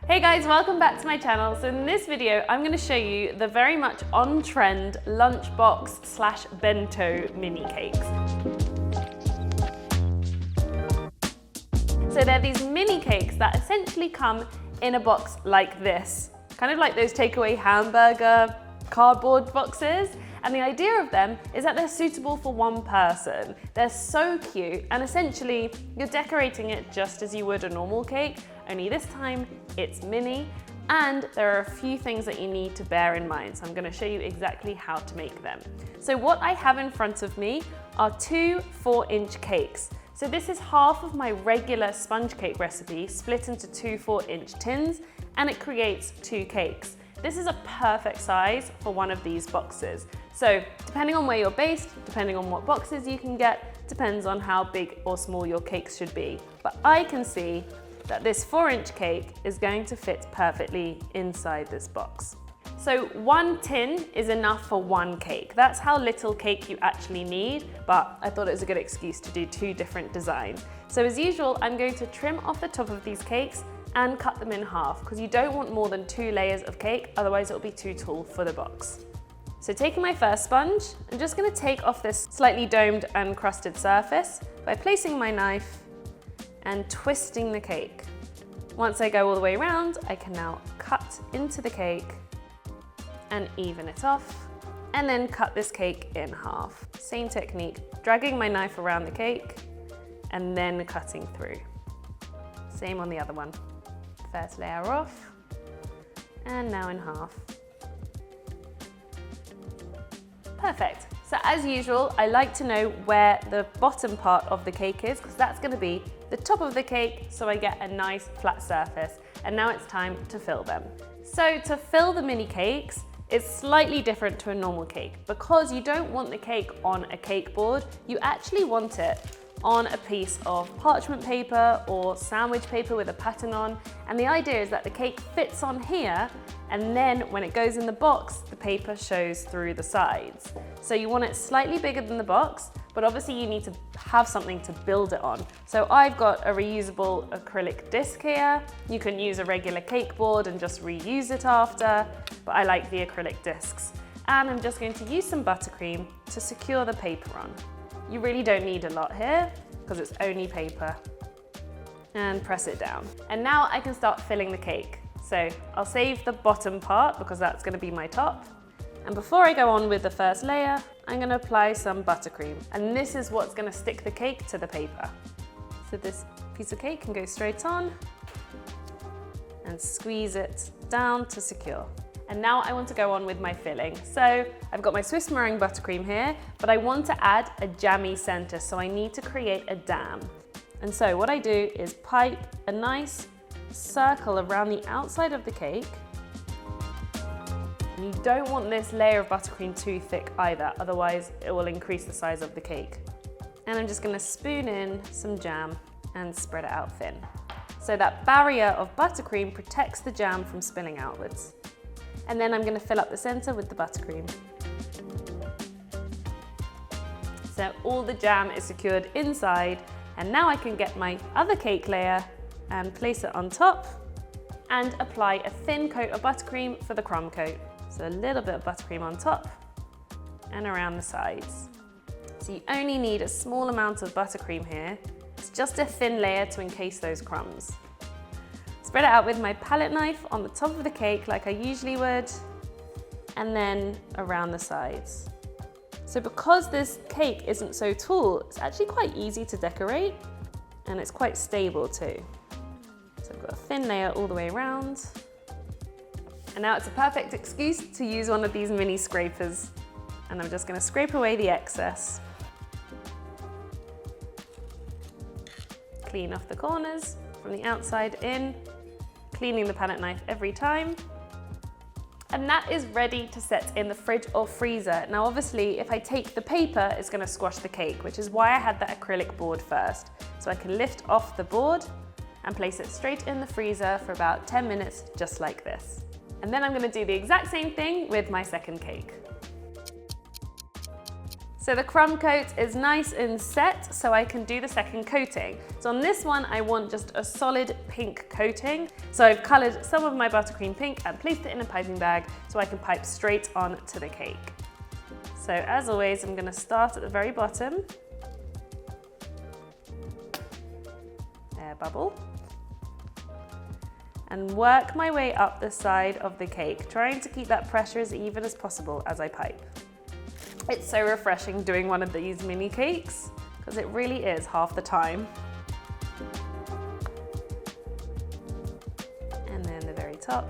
Hey guys, welcome back to my channel. So in this video, I'm going to show you the very much on-trend lunchbox slash bento mini cakes. So they're these mini cakes that essentially come in a box like this, kind of like those takeaway hamburger cardboard boxes. And the idea of them is that they're suitable for one person. They're so cute, and essentially you're decorating it just as you would a normal cake, only this time it's mini, and there are a few things that you need to bear in mind. So I'm going to show you exactly how to make them. So what I have in front of me are two 4-inch cakes. So this is half of my regular sponge cake recipe split into two 4-inch tins, and it creates two cakes. This is a perfect size for one of these boxes. So depending on where you're based, depending on what boxes you can get, depends on how big or small your cakes should be. But I can see that this 4-inch cake is going to fit perfectly inside this box. So one tin is enough for one cake. That's how little cake you actually need, but I thought it was a good excuse to do two different designs. So as usual, I'm going to trim off the top of these cakes and cut them in half, because you don't want more than 2 layers of cake, otherwise it'll be too tall for the box. So taking my first sponge, I'm just going to take off this slightly domed and crusted surface by placing my knife and twisting the cake. Once I go all the way around, I can now cut into the cake and even it off, and then cut this cake in half. Same technique, dragging my knife around the cake and then cutting through. Same on the other one. First layer off, and now in half. Perfect. So as usual, I like to know where the bottom part of the cake is, because that's going to be the top of the cake, so I get a nice flat surface. And now it's time to fill them. So to fill the mini cakes, it's slightly different to a normal cake, because you don't want the cake on a cake board, you actually want it on a piece of parchment paper or sandwich paper with a pattern on. And the idea is that the cake fits on here, and then when it goes in the box, the paper shows through the sides. So you want it slightly bigger than the box, but obviously you need to have something to build it on. So I've got a reusable acrylic disc here. You can use a regular cake board and just reuse it after, but I like the acrylic discs. And I'm just going to use some buttercream to secure the paper on. You really don't need a lot here, because it's only paper. And press it down. And now I can start filling the cake. So I'll save the bottom part, because that's going to be my top. And before I go on with the first layer, I'm going to apply some buttercream. And this is what's going to stick the cake to the paper. So this piece of cake can go straight on and squeeze it down to secure. And now I want to go on with my filling. So I've got my Swiss meringue buttercream here, but I want to add a jammy center, so I need to create a dam. And so what I do is pipe a nice circle around the outside of the cake. And you don't want this layer of buttercream too thick either, otherwise it will increase the size of the cake. And I'm just going to spoon in some jam and spread it out thin. So that barrier of buttercream protects the jam from spilling outwards. And then I'm going to fill up the center with the buttercream. So all the jam is secured inside, and now I can get my other cake layer and place it on top and apply a thin coat of buttercream for the crumb coat. So a little bit of buttercream on top and around the sides. So you only need a small amount of buttercream here. It's just a thin layer to encase those crumbs. Spread it out with my palette knife on the top of the cake like I usually would, and then around the sides. So because this cake isn't so tall, it's actually quite easy to decorate, and it's quite stable too. So I've got a thin layer all the way around. And now it's a perfect excuse to use one of these mini scrapers. And I'm just going to scrape away the excess. Clean off the corners from the outside in, cleaning the palette knife every time. And that is ready to set in the fridge or freezer. Now obviously, if I take the paper, it's going to squash the cake, which is why I had that acrylic board first. So I can lift off the board and place it straight in the freezer for about 10 minutes, just like this. And then I'm going to do the exact same thing with my second cake. So the crumb coat is nice and set, so I can do the second coating. So on this one, I want just a solid pink coating. So I've colored some of my buttercream pink and placed it in a piping bag so I can pipe straight on to the cake. So as always, I'm gonna start at the very bottom. Air bubble. And work my way up the side of the cake, trying to keep that pressure as even as possible as I pipe. It's so refreshing doing one of these mini cakes, because it really is half the time. And then the very top.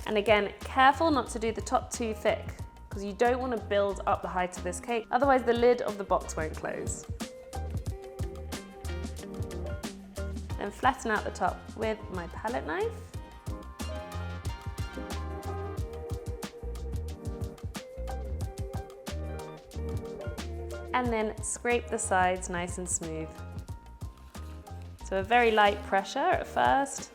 And again, careful not to do the top too thick, because you don't want to build up the height of this cake, otherwise the lid of the box won't close. Then flatten out the top with my palette knife. And then scrape the sides nice and smooth. So a very light pressure at first.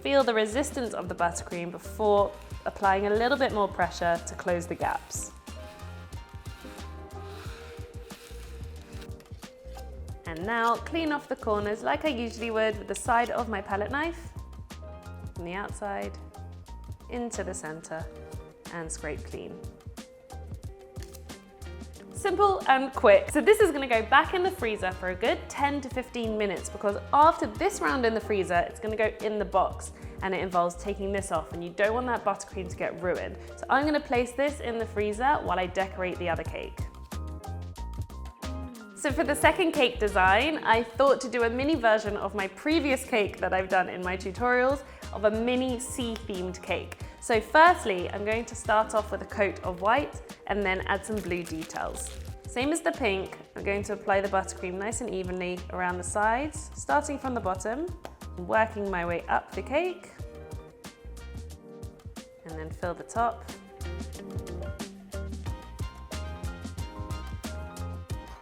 Feel the resistance of the buttercream before applying a little bit more pressure to close the gaps. And now clean off the corners like I usually would with the side of my palette knife, from the outside into the center, and scrape clean. Simple and quick. So this is gonna go back in the freezer for a good 10 to 15 minutes, because after this round in the freezer, it's gonna go in the box, and it involves taking this off, and you don't want that buttercream to get ruined. So I'm gonna place this in the freezer while I decorate the other cake. So for the second cake design, I thought to do a mini version of my previous cake that I've done in my tutorials of a mini sea-themed cake. So firstly, I'm going to start off with a coat of white and then add some blue details. Same as the pink, I'm going to apply the buttercream nice and evenly around the sides, starting from the bottom, working my way up the cake, and then fill the top.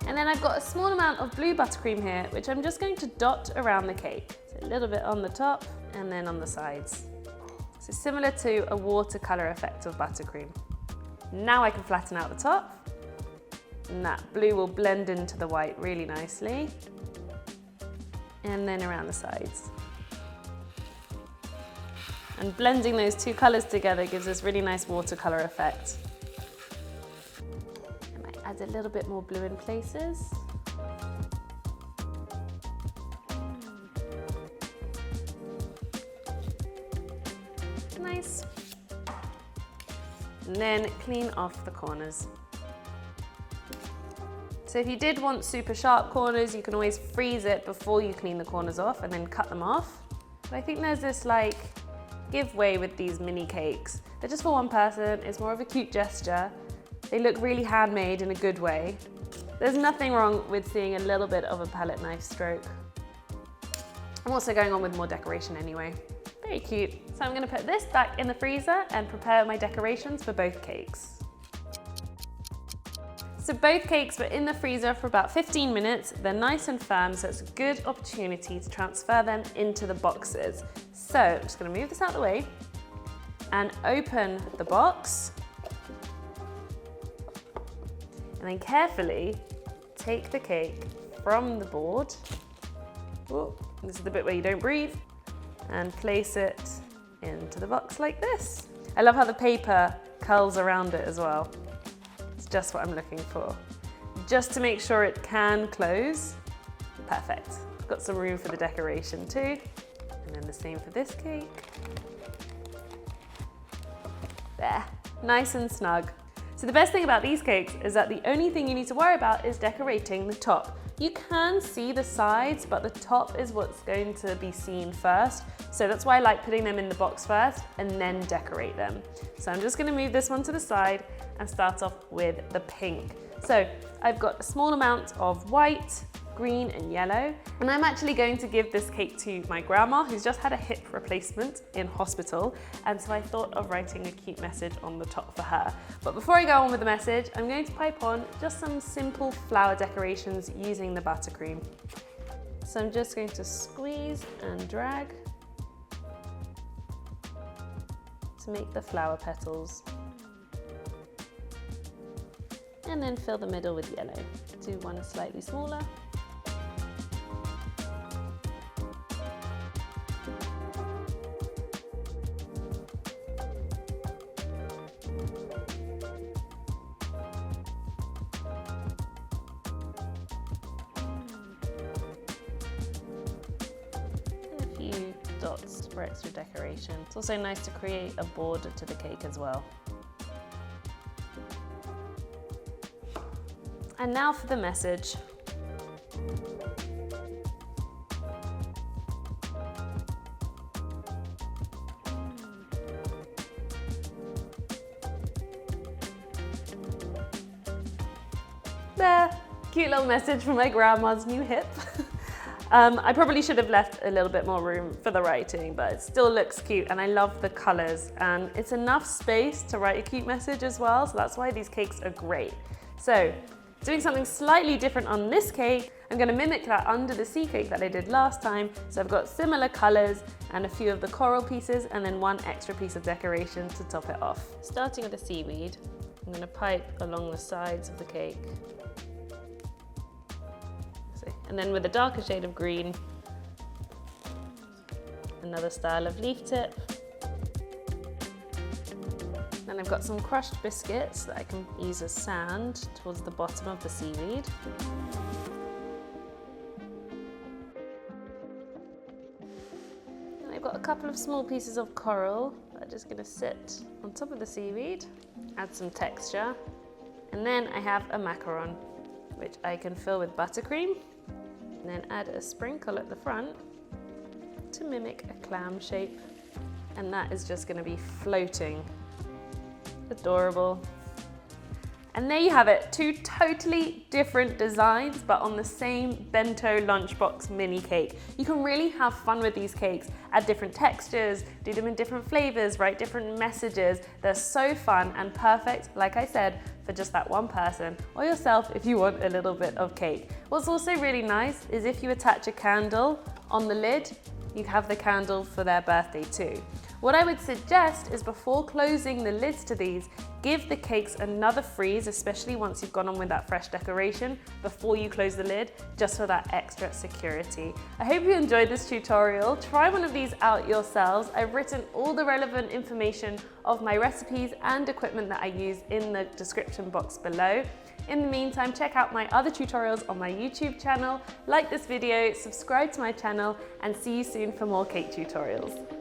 And then I've got a small amount of blue buttercream here, which I'm just going to dot around the cake. So a little bit on the top and then on the sides. So similar to a watercolor effect of buttercream. Now I can flatten out the top, and that blue will blend into the white really nicely. And then around the sides. And blending those two colors together gives this really nice watercolor effect. Add a little bit more blue in places. Nice. And then clean off the corners. So if you did want super sharp corners, you can always freeze it before you clean the corners off and then cut them off. But I think there's this like give way with these mini cakes. They're just for one person, it's more of a cute gesture. They look really handmade in a good way. There's nothing wrong with seeing a little bit of a palette knife stroke. I'm also going on with more decoration anyway. Very cute. So I'm gonna put this back in the freezer and prepare my decorations for both cakes. So both cakes were in the freezer for about 15 minutes. They're nice and firm, so it's a good opportunity to transfer them into the boxes. So I'm just gonna move this out of the way and open the box. And then carefully take the cake from the board. Ooh, this is the bit where you don't breathe. And place it into the box like this. I love how the paper curls around it as well. It's just what I'm looking for. Just to make sure it can close. Perfect. Got some room for the decoration too. And then the same for this cake. There, nice and snug. So the best thing about these cakes is that the only thing you need to worry about is decorating the top. You can see the sides, but the top is what's going to be seen first. So that's why I like putting them in the box first and then decorate them. So I'm just gonna move this one to the side and start off with the pink. So I've got a small amount of white, green and yellow. And I'm actually going to give this cake to my grandma, who's just had a hip replacement in hospital. And so I thought of writing a cute message on the top for her. But before I go on with the message, I'm going to pipe on just some simple flower decorations using the buttercream. So I'm just going to squeeze and drag to make the flower petals. and then fill the middle with yellow. Do one slightly smaller. Dots for extra decoration. It's also nice to create a border to the cake as well. And now for the message. There, cute little message from my grandma's new hip. I probably should have left a little bit more room for the writing, but it still looks cute and I love the colors, and it's enough space to write a cute message as well, so that's why these cakes are great. So, doing something slightly different on this cake, I'm going to mimic that under the sea cake that I did last time. So I've got similar colors and a few of the coral pieces and then one extra piece of decoration to top it off. Starting with the seaweed, I'm going to pipe along the sides of the cake. And then with a darker shade of green, another style of leaf tip. Then I've got some crushed biscuits that I can use as sand towards the bottom of the seaweed. And I've got a couple of small pieces of coral that are just going to sit on top of the seaweed, add some texture. And then I have a macaron, which I can fill with buttercream. And then add a sprinkle at the front to mimic a clam shape. And that is just going to be floating. Adorable. And there you have it, two totally different designs, but on the same bento lunchbox mini cake. You can really have fun with these cakes, add different textures, do them in different flavors, write different messages. They're so fun and perfect, like I said, for just that one person or yourself if you want a little bit of cake. What's also really nice is if you attach a candle on the lid, you have the candle for their birthday too. What I would suggest is before closing the lids to these, give the cakes another freeze, especially once you've gone on with that fresh decoration, before you close the lid, just for that extra security. I hope you enjoyed this tutorial. Try one of these out yourselves. I've written all the relevant information of my recipes and equipment that I use in the description box below. In the meantime, check out my other tutorials on my YouTube channel, like this video, subscribe to my channel, and see you soon for more cake tutorials.